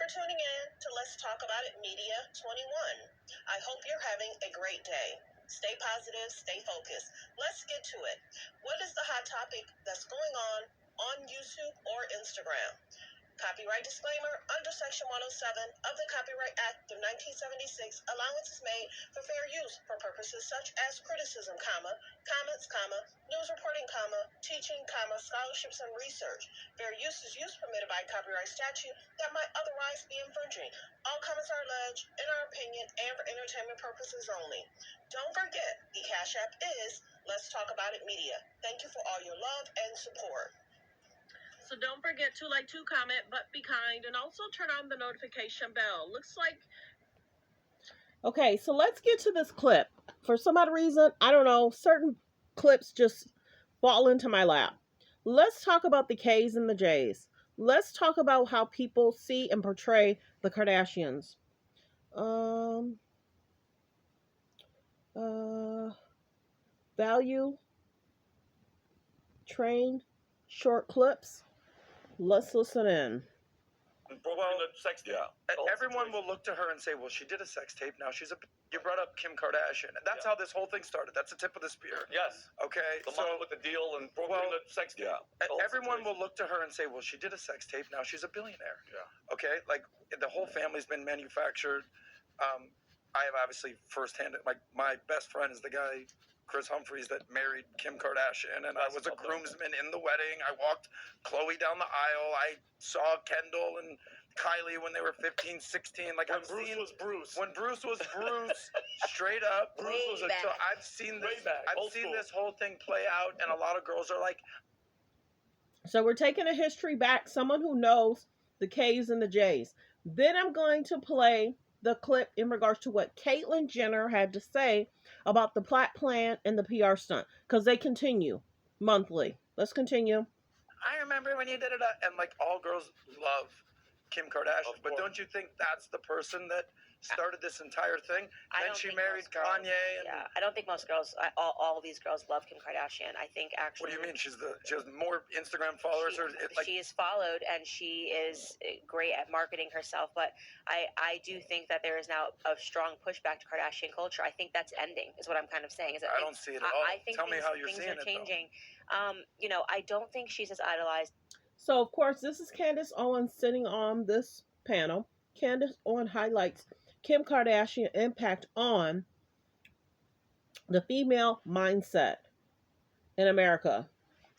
for tuning in to Let's Talk About It Media 21. I hope you're having a great day. Stay positive, stay focused. Let's get to it. What is the hot topic that's going on YouTube or Instagram? Copyright disclaimer. Under Section 107 of the Copyright Act of 1976, allowance is made for fair use for purposes such as criticism, comments, news reporting, teaching, scholarships, and research. Fair use is use permitted by copyright statute that might otherwise be infringing. All comments are alleged, in our opinion, and for entertainment purposes only. Don't forget, the Cash App is Let's Talk About It Media. Thank you for all your love and support. So don't forget to like, to comment, but be kind, and also turn on the notification bell. Looks like... Okay, so let's get to this clip. For some odd reason, I don't know, certain clips just fall into my lap. Let's talk about the K's and the J's. Let's talk about how people see and portray the Kardashians. Value, train, short clips. Let's listen in. Well, sex tape. Yeah. Everyone will look to her and say, well, she did a sex tape. Now she's a... You brought up Kim Kardashian. And that's how this whole thing started. That's the tip of the spear. Yes. Okay. The mom with the deal and broke the sex tape. Yeah. Everyone will look to her and say, well, she did a sex tape. Now she's a billionaire. Yeah. Okay. Like, the whole family's been manufactured. I have obviously firsthand... My best friend is the guy... Chris Humphries that married Kim Kardashian, and I was a groomsman in the wedding. I walked Khloe down the aisle. I saw Kendall and Kylie when they were 15, 16. Like when Bruce was Bruce. When Bruce was Bruce, straight up. Bruce was So I've seen this. I've seen this whole thing play out, and a lot of girls are like. So we're taking a history back. Someone who knows the K's and the J's. Then I'm going to play the clip in regards to what Caitlyn Jenner had to say about the plot plan and the PR stunt, because they continue monthly. Let's continue. I remember when you did it, and like all girls love Kim Kardashian, but don't you think that's the person that started this entire thing? And she married Kanye. Yeah, I don't think most girls, all these girls love Kim Kardashian. I think actually... What do you mean? She has more Instagram followers? She is followed, and she is great at marketing herself, but I do think that there is now a strong pushback to Kardashian culture. I think that's ending, is what I'm kind of saying. Is that I don't see it at all. I think Tell me how you're seeing it, changing. You know, I don't think she's as idolized. So, of course, this is Candace Owens sitting on this panel. Candace Owens highlights Kim Kardashian impact on the female mindset in America.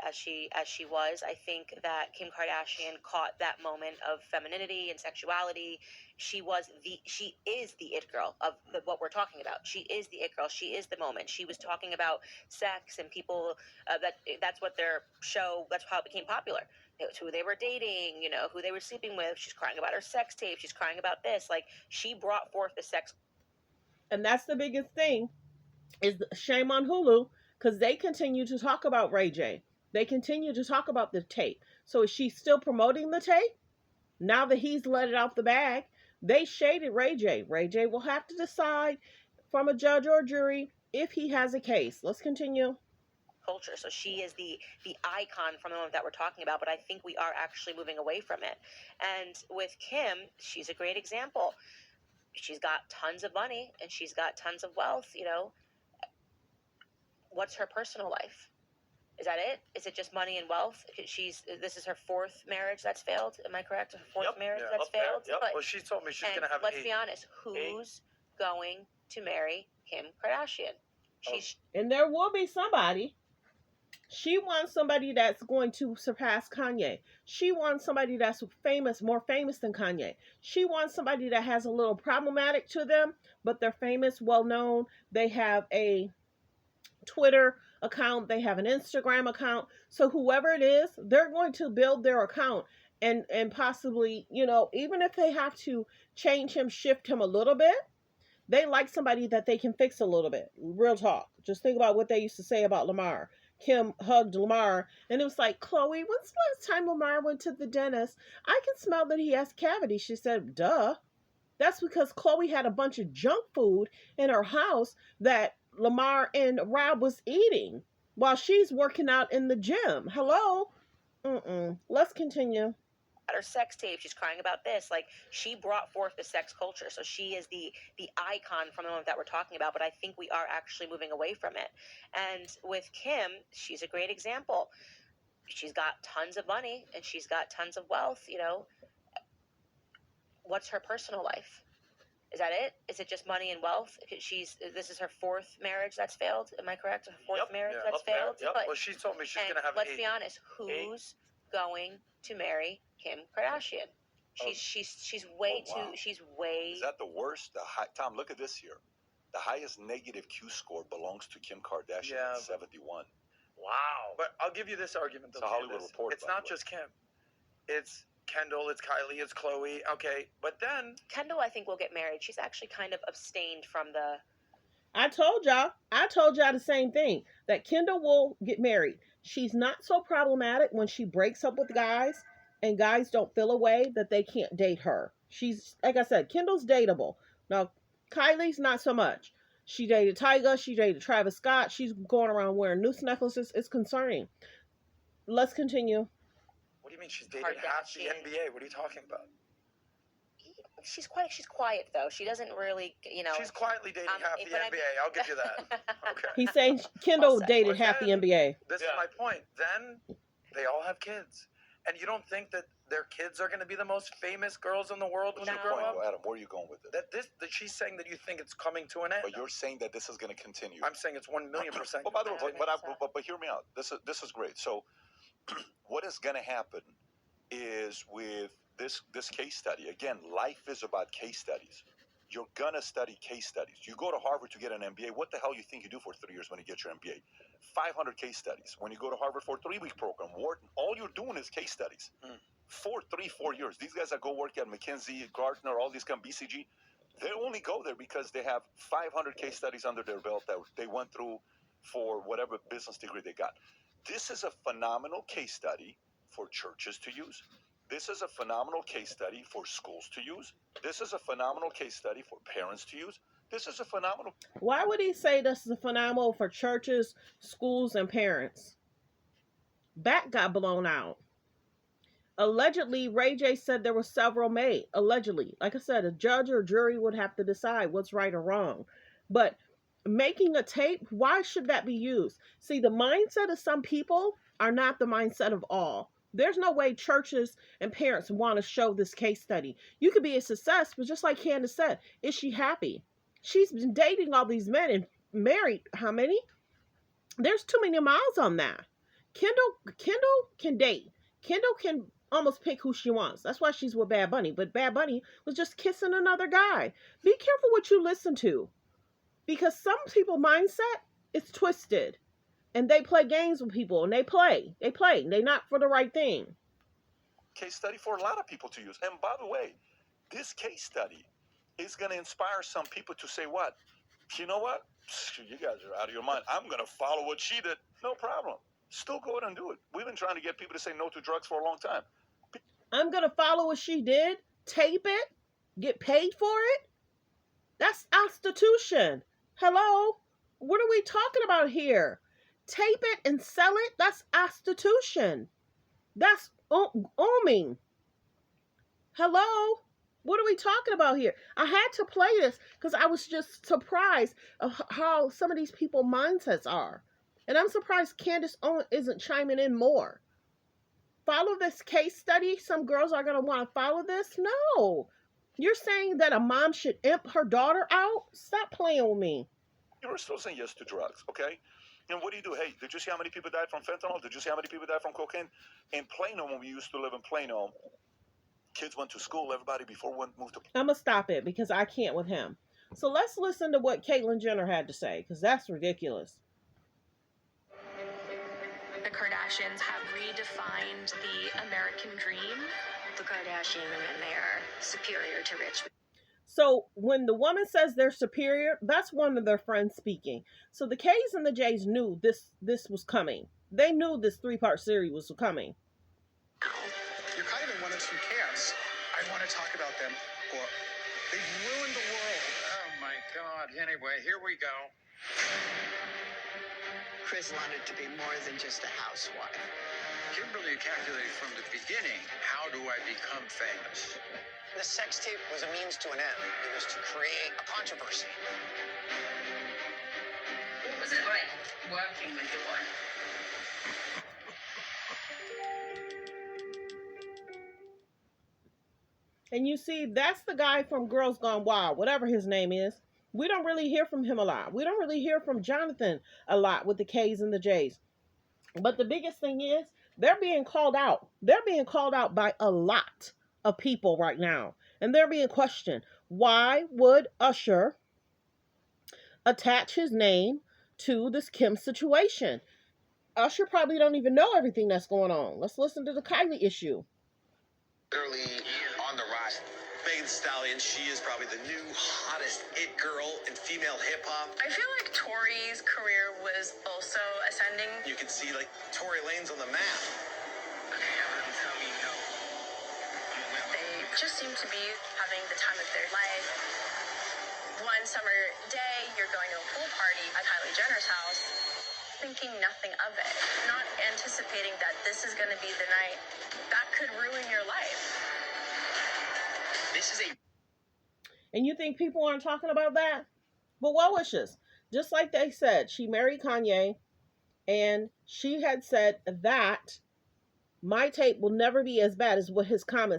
As she was, I think that Kim Kardashian caught that moment of femininity and sexuality. She is the it girl of what we're talking about. She is the it girl. She is the moment. She was talking about sex and people that's what their show. That's how it became popular. It was who they were dating, you know, who they were sleeping with. She's crying about her sex tape. She's crying about this. Like, she brought forth the sex. And that's the biggest thing, is shame on Hulu, because they continue to talk about Ray J. They continue to talk about the tape. So is she still promoting the tape? Now that he's let it off the bag, they shaded Ray J. Ray J will have to decide from a judge or jury if he has a case. Let's continue. Culture. So she is the icon from the moment that we're talking about, but I think we are actually moving away from it. And with Kim, she's a great example. She's got tons of money and she's got tons of wealth, you know. What's her personal life? Is that it? Is it just money and wealth? This is her fourth marriage that's failed. Am I correct? Her fourth marriage that's failed? Yep. But, well, she told me she's going to have let's be honest, who's going to marry Kim Kardashian? And there will be somebody. She wants somebody that's going to surpass Kanye. She wants somebody that's famous, more famous than Kanye. She wants somebody that has a little problematic to them, but they're famous, well-known. They have a Twitter account. They have an Instagram account. So whoever it is, they're going to build their account and possibly, you know, even if they have to change him, shift him a little bit, they like somebody that they can fix a little bit. Real talk. Just think about what they used to say about Lamar. Kim hugged Lamar, and it was like, Khloe, when's the last time Lamar went to the dentist? I can smell that he has cavities. She said, duh. That's because Khloe had a bunch of junk food in her house that Lamar and Rob was eating while she's working out in the gym. Hello? Let's continue. about her sex tape. She's crying about this. Like, she brought forth the sex culture. So she is the icon from the moment that we're talking about. But I think we are actually moving away from it. And with Kim, she's a great example. She's got tons of money and she's got tons of wealth. You know, what's her personal life? Is that it? Is it just money and wealth? This is her fourth marriage that's failed. Am I correct? Her fourth marriage that's failed. Yep. But, Well, she told me she's gonna have let's 8. be honest. Who's going to marry Kim Kardashian? She's way too. She's way. Is that the worst? Tom, look at this here. The highest negative Q score belongs to Kim Kardashian at 71. Wow. But I'll give you this argument though. It's a Hollywood Report. It's not just Kim. It's Kendall, it's Kylie, it's Khloe. Okay, but then Kendall, I think, will get married. She's actually kind of abstained from the. I told y'all the same thing, that Kendall will get married. She's not so problematic when she breaks up with guys and guys don't feel a way that they can't date her. She's, like I said, Kendall's dateable. Now, Kylie's not so much. She dated Tyga, she dated Travis Scott. She's going around wearing noose necklaces. It's concerning. Let's continue. what do you mean she's dated half the Kardashian. NBA? What are you talking about? She's quiet though. She doesn't really, you know. She's quietly dating half the but I mean- NBA. I'll give you that. Okay. He's saying Kendall Well said. dated But half the then- NBA. This is my point. Then they all have kids. And you don't think that their kids are going to be the most famous girls in the world when No. they grow up? Adam, where are you going with it? That she's saying that you think it's coming to an end. But you're saying that this is going to continue. I'm saying it's 1,000,000%. Well, by the way, I think but hear me out. This is great. So, what is going to happen is with this case study. Again, life is about case studies. You're gonna study case studies. You go to Harvard to get an MBA. What the hell you think you do for 3 years when you get your MBA? 500 case studies. When you go to Harvard for a 3-week program, Wharton, all you're doing is case studies. 4 years. These guys that go work at McKinsey, Gartner, all these BCG, they only go there because they have 500 case studies under their belt that they went through for whatever business degree they got. This is a phenomenal case study for churches to use. This is a phenomenal case study for schools to use. This is a phenomenal case study for parents to use. This is a phenomenal. Why would he say this is a phenomenal for churches, schools, and parents? Back got blown out. Allegedly, Ray J said there were several made. Allegedly. Like I said, a judge or jury would have to decide what's right or wrong. But making a tape, why should that be used? See, the mindset of some people are not the mindset of all. There's no way churches and parents want to show this case study. You could be a success, but just like Candace said, is she happy? She's been dating all these men and married how many? There's too many miles on that. Kendall can date. Kendall can almost pick who she wants. That's why she's with Bad Bunny. But Bad Bunny was just kissing another guy. Be careful what you listen to. Because some people's mindset is twisted. And they play games with people. And they play. They're not for the right thing. Case study for a lot of people to use. And by the way, this case study is going to inspire some people to say what? You know what? You guys are out of your mind. I'm going to follow what she did. No problem. Still go ahead and do it. We've been trying to get people to say no to drugs for a long time. I'm going to follow what she did. Tape it. Get paid for it. That's prostitution. Hello? What are we talking about here? Tape it and sell it? That's prostitution. That's owning. Hello? What are we talking about here? I had to play this because I was just surprised of how some of these people mindsets are. And I'm surprised Candace Owens isn't chiming in more. Follow this case study? Some girls are going to want to follow this? No. You're saying that a mom should imp her daughter out? Stop playing with me. You're still saying yes to drugs, okay? And what do you do? Hey, did you see how many people died from fentanyl? Did you see how many people died from cocaine? In Plano, when we used to live in Plano, kids went to school. Everybody before moved to. I'm going to stop it because I can't with him. So let's listen to what Caitlyn Jenner had to say because that's ridiculous. The Kardashians have redefined the American dream. The Kardashian women, they are superior to rich. So when the woman says they're superior, that's one of their friends speaking. So the K's and the J's knew this was coming. They knew this 3-part series was coming. You're kind of in one of two camps. I want to talk about them, or they've ruined the world. Oh my God. Anyway, here we go. Chris wanted to be more than just a housewife. Kimberly calculated from the beginning, how do I become famous? The sex tape was a means to an end. It was to create a controversy. What was it like working with your wife? And you see, that's the guy from Girls Gone Wild, whatever his name is. We don't really hear from him a lot. We don't really hear from Jonathan a lot with the K's and the J's. But the biggest thing is, they're being called out. They're being called out by a lot of people right now. And they're being questioned. Why would Usher attach his name to this Kim situation? Usher probably don't even know everything that's going on. Let's listen to the Kylie issue. Literally on the rise. Megan Thee Stallion, she is probably the new hottest it girl in female hip hop. I feel like Tori's career was also ascending. You can see like Tory Lanez on the map. They just seem to be having the time of their life. One summer day, you're going to a pool party at Kylie Jenner's house, thinking nothing of it, not anticipating that this is going to be the night that could ruin your life. This is a And you think people aren't talking about that? But well wishes. Just like they said, she married Kanye, and she had said that my tape will never be as bad as what his comments